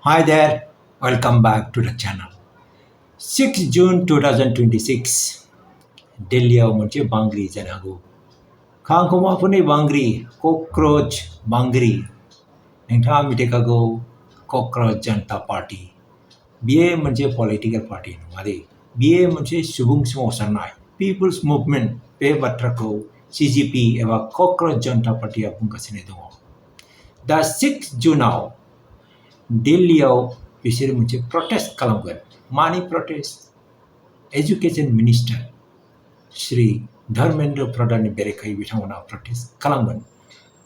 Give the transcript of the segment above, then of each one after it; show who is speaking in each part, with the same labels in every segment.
Speaker 1: Hi there, welcome back to the channel. 6 June 2026 दिल्लीयाव मोनसे बांग्रि जानो हागौ। खांखमाफोरनि बांग्रि क'क्राझ बांग्रि नोंथाङा मिथिखागौ क'क्राझ जनता पार्टी बियो मोनसे पलिटिकेल पार्टी नङा दे बियो मोनसे सुबुं सोमावसारनाय पिपल्स मुभमेन्ट बे बाथ्राखौ CGP एबा क'क्राझ जनता पार्टीआ बुंगासिनो दङ। दा 6 जुनाव दिल्लीयाव बिसोर मोनसे प्रटेस्ट खालामगोन। मानि protest education minister Shri Dharmendra प्रधाननि बेरेखायै बिथांमोना प्रटेस्ट खालामगोन।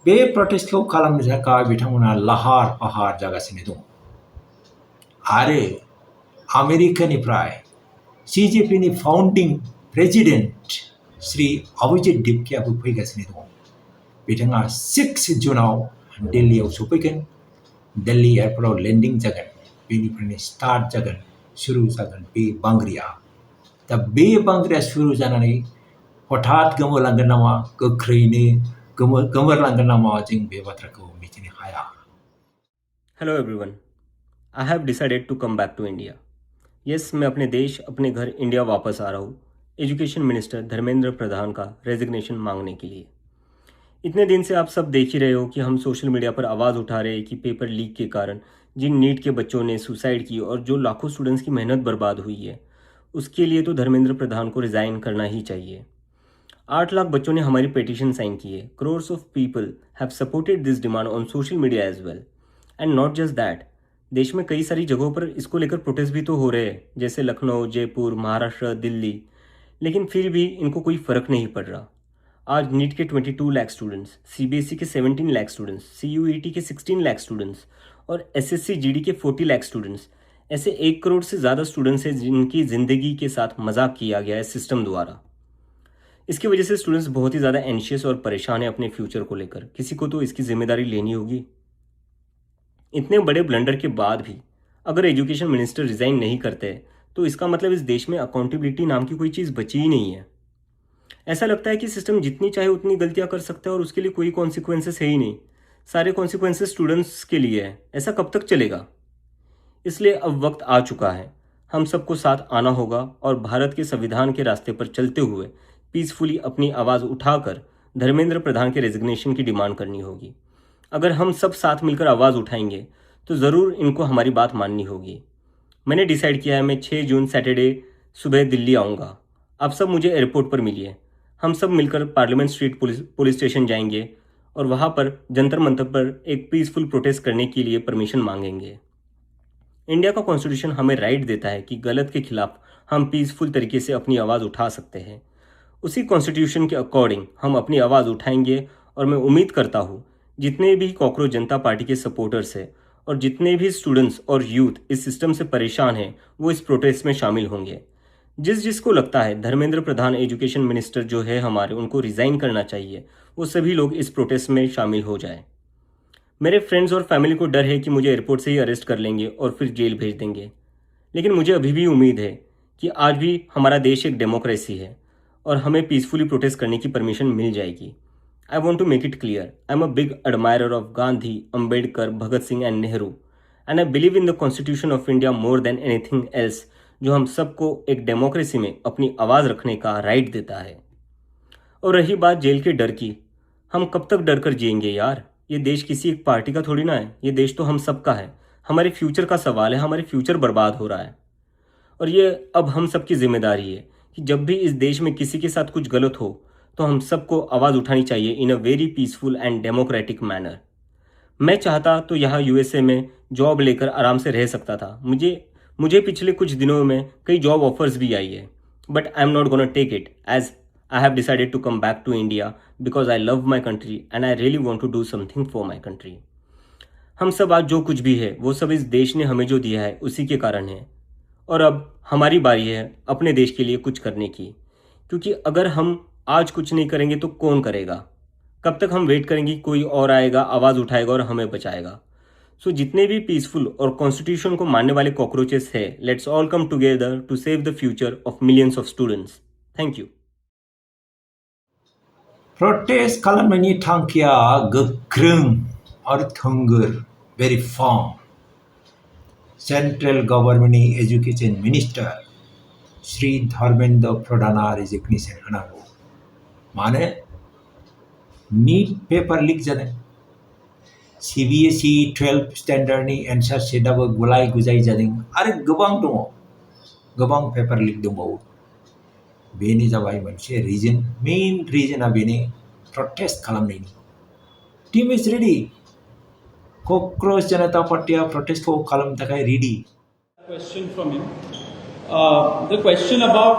Speaker 1: बे प्रटेस्टखौ खालामनो थाखाय बिथांमोना लाहार फाहार जागासिनो दं। आरो आमेरिकानिफ्राय CGPनि फाउन्डिं प्रेसिडेन्ट श्री अभिजित दिपकियाबो फैगासिनो दं। बिथाङा 6 जुनाव दिल्लीयाव सफैगोन। दिल्ली एयारपर्टआव लेन्डिं जागोन। बेनिफ्रायनो स्टार्ट जागोन शुरु जागोन बे बांग्रिया। दा बे बांग्रिया शुरु जानानै हठात गोमोरलांगोन नामा गोख्रैनो गोमोरलांगोन नामा जों बे बाथ्राखौ मिथिनो हाया।
Speaker 2: Hello everyone, I have decided to come back to India. Yes, मैं अपने देश अपने घर इंडिया वापस आ रहा हूँ एजुकेशन मिनिस्टर धर्मेंद्र प्रधान का रेजिग्नेशन मांगने के लिए। इतने दिन से आप सब देख ही रहे हो कि हम सोशल मीडिया पर आवाज़ उठा रहे हैं कि पेपर लीक के कारण जिन नीट के बच्चों ने सुसाइड की और जो लाखों स्टूडेंट्स की मेहनत बर्बाद हुई है, उसके लिए तो धर्मेंद्र प्रधान को रिज़ाइन करना ही चाहिए। 8 लाख बच्चों ने हमारी पेटिशन साइन की है। Crores of people have supported this demand on social media as well. And not just that, देश में कई सारी जगहों पर इसको लेकर प्रोटेस्ट भी तो हो रहे हैं, जैसे लखनऊ, जयपुर, महाराष्ट्र, दिल्ली। लेकिन फिर भी इनको कोई फ़र्क नहीं पड़ रहा। आज नीट के 22 लाख स्टूडेंट्स, CBSE के 17 लाख स्टूडेंट्स, CUET के 16 लाख स्टूडेंट्स और SSC GD के 40 लाख स्टूडेंट्स, ऐसे 1 करोड़ से ज़्यादा स्टूडेंट्स हैं जिनकी ज़िंदगी के साथ मजाक किया गया है सिस्टम द्वारा। इसकी वजह से स्टूडेंट्स बहुत ही ज़्यादा एंशियस और परेशान हैं अपने फ्यूचर को लेकर। किसी को तो इसकी जिम्मेदारी लेनी होगी। इतने बड़े ब्लंडर के बाद भी अगर एजुकेशन मिनिस्टर रिज़ाइन नहीं करते तो इसका मतलब इस देश में अकाउंटेबिलिटी नाम की कोई चीज़ बची ही नहीं है। ऐसा लगता है कि सिस्टम जितनी चाहे उतनी गलतियां कर सकता है और उसके लिए कोई कॉन्सिक्वेंसेस है ही नहीं। सारे कॉन्सिक्वेंसेस स्टूडेंट्स के लिए है। ऐसा कब तक चलेगा? इसलिए अब वक्त आ चुका है। हम सबको साथ आना होगा और भारत के संविधान के रास्ते पर चलते हुए पीसफुली अपनी आवाज़ उठाकर धर्मेंद्र प्रधान के रेजिग्नेशन की डिमांड करनी होगी। अगर हम सब साथ मिलकर आवाज़ उठाएंगे तो ज़रूर इनको हमारी बात माननी होगी। मैंने डिसाइड किया है मैं 6 जून सैटरडे सुबह दिल्ली आऊँगा। आप सब मुझे एयरपोर्ट पर मिलिए। हम सब मिलकर पार्लियामेंट स्ट्रीट पुलिस स्टेशन जाएंगे और वहाँ पर जंतर मंतर पर एक पीसफुल प्रोटेस्ट करने के लिए परमिशन मांगेंगे। इंडिया का कॉन्स्टिट्यूशन हमें राइट देता है कि गलत के खिलाफ हम पीसफुल तरीके से अपनी आवाज़ उठा सकते हैं। उसी कॉन्स्टिट्यूशन के अकॉर्डिंग हम अपनी आवाज़ उठाएंगे और मैं उम्मीद करता हूँ जितने भी कॉकरोच जनता पार्टी के सपोर्टर्स हैं और जितने भी स्टूडेंट्स और यूथ इस सिस्टम से परेशान हैं वो इस प्रोटेस्ट में शामिल होंगे। जिसको लगता है धर्मेंद्र प्रधान एजुकेशन मिनिस्टर जो है हमारे, उनको रिज़ाइन करना चाहिए, वो सभी लोग इस प्रोटेस्ट में शामिल हो जाएं। मेरे फ्रेंड्स और फैमिली को डर है कि मुझे एयरपोर्ट से ही अरेस्ट कर लेंगे और फिर जेल भेज देंगे। लेकिन मुझे अभी भी उम्मीद है कि आज भी हमारा देश एक डेमोक्रेसी है और हमें पीसफुली प्रोटेस्ट करने की परमिशन मिल जाएगी। I want to make it clear, I am a big admirer of Gandhi, Ambedkar, Bhagat Singh and Nehru, and I believe in the constitution of India more than anything else, जो हम सबको एक डेमोक्रेसी में अपनी आवाज़ रखने का राइट देता है। और रही बात जेल के डर की, हम कब तक डर कर जिएंगे यार? ये देश किसी एक पार्टी का थोड़ी ना है, ये देश तो हम सबका है। हमारे फ्यूचर का सवाल है, हमारे फ्यूचर बर्बाद हो रहा है और ये अब हम सबकी जिम्मेदारी है कि जब भी इस देश में किसी के साथ कुछ गलत हो तो हम सबको आवाज़ उठानी चाहिए in a very peaceful and democratic manner. मैं चाहता तो यहाँ USA में जॉब लेकर आराम से रह सकता था। मुझे मुझे पिछले कुछ दिनों में कई जॉब ऑफर्स भी आई है, but I am not gonna take it as I have decided to come back to India because I love my country and I really want to do something for my country. हम सब आज जो कुछ भी है वो सब इस देश ने हमें जो दिया है उसी के कारण है और अब हमारी बारी है अपने देश के लिए कुछ करने की, क्योंकि अगर हम आज कुछ नहीं करेंगे तो कौन करेगा? कब तक हम वेट करेंगे कोई और आएगा, आवाज़ उठाएगा और हमें बचाएगा? सो जितने भी पीसफुल और कॉन्स्टिट्यूशन को मानने वाले कॉकरोचेस है, let's all come together to save the future of millions of students. Thank you.
Speaker 1: Protest खालामनायनि थांखिया गोख्रों आरो थोंगोर very firm सेंट्रल गभर्नमेन्टनि एजुकेशन मिनिस्टार श्री धर्मेन्द्र प्रधाना रेजिगनेशन होनांगौ। मानो नीट पेपर लिक जादों, CBSE 12 स्टैंडार्डनि एन्सार शीटआबो गुलाय गुजाय जादों आरो गोबां दङ, गोबां पेपर लिक दंबावो। बेनो जाबाय मोनसे रिजन, मेइन रिजनआ बेनो प्रटेस्ट खालामनायनि। टीम इज रेडी, क'क्राझार जनता पार्टीआ प्रोटेस्टखौ खालामनो थाखाय ready.
Speaker 3: Question from him, the question about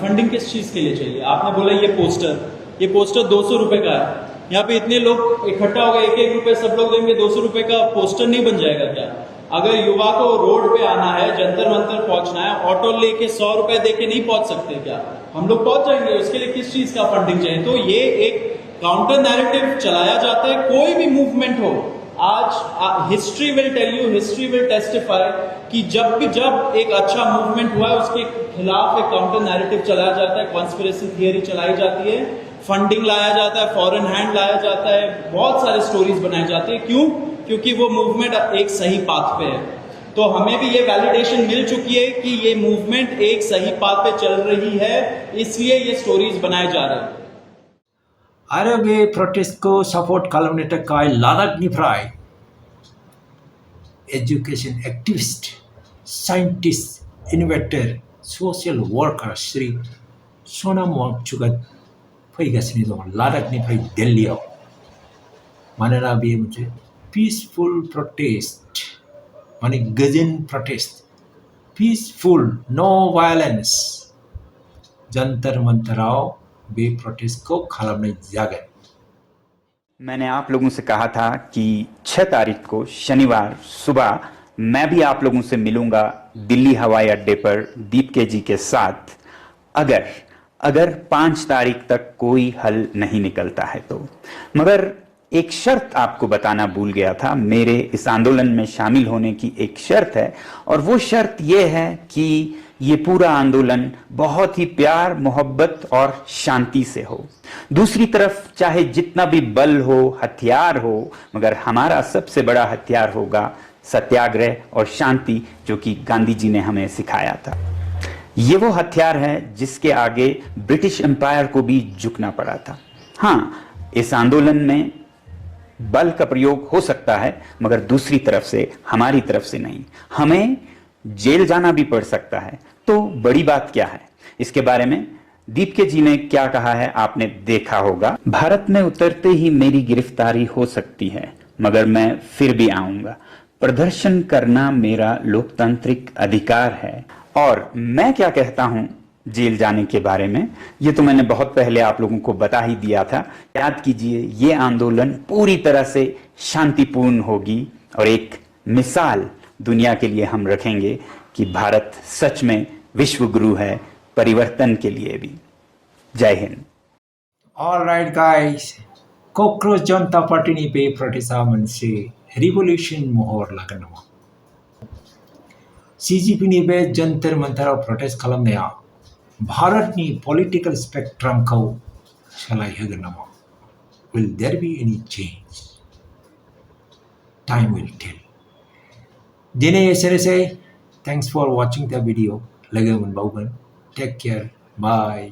Speaker 3: funding किस चीज के लिए चाहिए? आपने बोला ये पोस्टर 200 रुपए का है, यहाँ पे इतने लोग इकट्ठा हो गए, 1-1 रुपए सब लोग देंगे, 200 रुपए का पोस्टर नहीं बन जाएगा क्या? अगर युवा को रोड पे आना है, जंतर मंतर पहुंचना है, ऑटो लेके 100 रुपए देके नहीं पहुंच सकते क्या? हम लोग पहुंच जाएंगे, उसके लिए किस चीज का फंडिंग चाहिए? तो ये एक काउंटर नैरेटिव चलाया जाता है। कोई भी मूवमेंट हो, आज history will tell you, history will testify कि जब एक अच्छा मूवमेंट हुआ है उसके खिलाफ एक काउंटर नैरेटिव चलाया जाता है, कॉन्स्पिरेसी थियरी चलाई जाती है, फंडिंग लाया जाता है, फॉरेन हैंड लाया जाता है, बहुत सारे स्टोरीज बनाई जाती है। क्यों? क्योंकि वो मूवमेंट एक सही पाथ पे है। तो हमें भी ये वैलिडेशन मिल चुकी है कि ये मूवमेंट एक सही पाथ पे चल रही है, इसलिए ये स्टोरीज बनाए जा रहे हैं।
Speaker 1: आरो बे प्रोटेस्टखौ सापर्ट खालामनो थाखाय लादाखनिफ्राय education activist, scientist, innovator, social worker Shri Sonam वांगचुकआ फैगासिनो दङ लादाखनिफ्राय दिल्लीयाव। मानोना बेयो मोनसे पिसफुल प्रोटेस्ट, माने गोजोन प्रोटेस्ट, पिसफुल, नो वायलेंस। जंतर मंतराव बे प्रोटेस्टखौ खालामनाय जागोन।
Speaker 4: मैंने आप लोगों से कहा था कि 6 तारीख को शनिवार सुबह मैं भी आप लोगों से मिलूंगा दिल्ली हवाई अड्डे पर दीपके जी के साथ, अगर 5 तारीख तक कोई हल नहीं निकलता है तो। मगर एक शर्त आपको बताना भूल गया था, मेरे इस आंदोलन में शामिल होने की एक शर्त है, और वो शर्त ये है कि ये पूरा आंदोलन बहुत ही प्यार, मोहब्बत और शांति से हो। दूसरी तरफ चाहे जितना भी बल हो, हथियार हो, मगर हमारा सबसे बड़ा हथियार होगा सत्याग्रह और शांति, जो कि गांधी जी ने हमें सिखाया था। ये वो हथियार है जिसके आगे ब्रिटिश एम्पायर को भी झुकना पड़ा था। हाँ, इस आंदोलन में बल का प्रयोग हो सकता है, मगर दूसरी तरफ से, हमारी तरफ से नहीं। हमें जेल जाना भी पड़ सकता है। तो बड़ी बात क्या है? इसके बारे में दीपके जी ने क्या कहा है आपने देखा होगा। भारत में उतरते ही मेरी गिरफ्तारी हो सकती है, मगर मैं फिर भी आऊंगा। प्रदर्शन करना मेरा लोकतांत्रिक अधिकार है। और मैं क्या कहता हूं जेल जाने के बारे में, ये तो मैंने बहुत पहले आप लोगों को बता ही दिया था। याद कीजिए, ये आंदोलन पूरी तरह से शांतिपूर्ण होगी और एक मिसाल दुनिया के लिए हम रखेंगे कि भारत सच में विश्व गुरु है, परिवर्तन के लिए भी। जय Hind.
Speaker 1: All right guys, Kokrajhar जनता पार्टीनि बे प्रोटेस्टआ मोनसे रिभलिउसन महर लागोन नामा? CGPनि बे जन्तर मोन्थाराव प्रोटेस्ट खालामनाया भारतनि पलिटिकल स्पेक्ट्रामखौ सोलायहोगोन नामा? Will there be any change? Time will tell. दिनै एसेनोसै। Thanks for watching the video. लोगो मोनबावगोन। Take care. Bye.